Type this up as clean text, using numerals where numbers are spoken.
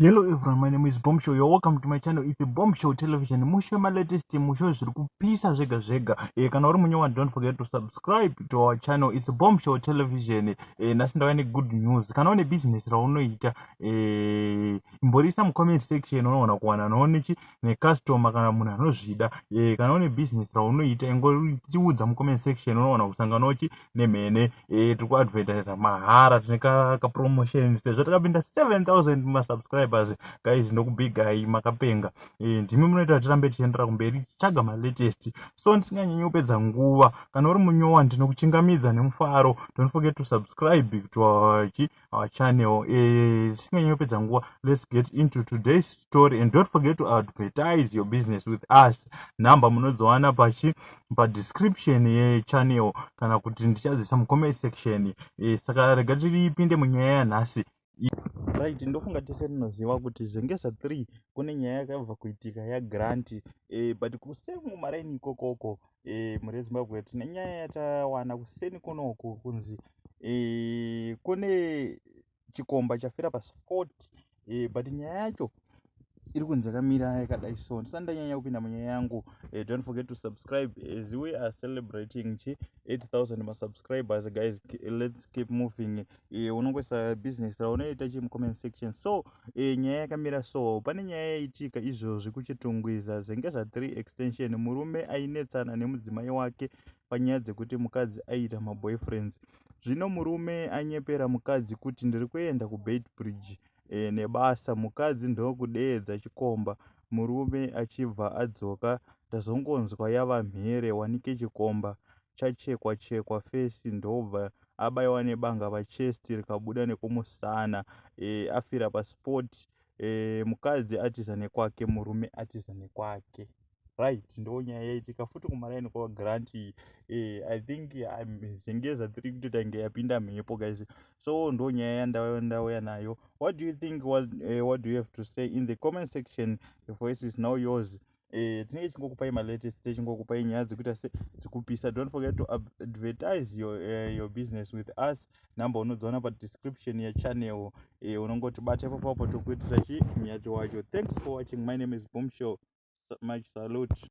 Hello everyone, my name is Bombshow. You're welcome to my channel. It's a Bombshow television. Musho my latest musho zviri kupisa zvega. Kana uri munyowa, don't forget to subscribe to our channel. It's a Bombshow television. Nhasi ndauya ne good news. Kana une business raunoita, imborisa mu comment section unoona kuwana nonechi ne customer kana munhu anozvida. Kana une business raunoita ingoriudza mu comment section unoona kusanganochi nemhene. Tiri kuadvertise mahara, tine ka promotion sezvo takapinda 7,000 ma subscribers. Guys, ndokubigai makapenga. Ndimi munoita tirambe tichiendera kumberi tichaga ma latest. So ndisinganyanyi kupedza nguva, kana uri munyowa ndinokuchingamidza nemufaro. Don't forget to subscribe to our channel. Ndisinganyanyi kupedza nguva, let's get into today's story, and don't forget to advertise your business with us. Number munozowana pa description ye channel kana kuti ndichadzisa mu comment section. Saka rega tipinde munyaya yanhasi. Right, ndofunga tese tinoziva kuti zengeza 3 kune nyaya yakabva kuitika yaGrant, but kuseni Kumaraini ikokoko mune Zimbabwe tine nyaya yatawana kuseni kunoku kunzi kune Chikomba Chabaiwa sport, but nyaya yacho iri kunzi yakamira yakadai so. Ndisati ndanyanya kupinda munyaya yangu, don't forget to subscribe as we are celebrating 8,000 ma subscribers. Guys, let's keep moving. Unongoisa business raunoita mu comment section. So nyaya yakamira so. Pane nyaya yaitika izvozvi kuchitungwiza zengeza 3 extension. Murume ainetsana nemudzimai wake panyaya dzekuti mukadzi aita maboyfriends. Zvino murume anyepera mukadzi kuti ndiri kuenda kuBeit Bridge nebasa. Mukadzi ndokudeedza Chikomba. Murume achibva adzoka, ndazongonzwa yava mhere, wanike Chikomba chachekwa fesi ndobva abaiwa nebanga pachesti rikabuda nekumusana. Afira pasport. Mukadzi atiza nekwake, murume atiza nekwake. Right, ndo nyaya yaitika futi Kumaraini KwaGrant. I think zengeza 3 kutotange yapinda mhepo, guys. So ndo nyaya yandauya nayo. What do you think? What do you have to say in the comment section? The voice is now yours. Tinenge tichingokupai ma latest, tichingokupai nyaya dzekuita dzekupisa. Don't forget to advertise your business with us. Number unodziona pa description ya channel. Unongotibata ipapo tokuitira nyaya wacho. Thanks for watching. My name is Bombshow. Much salute.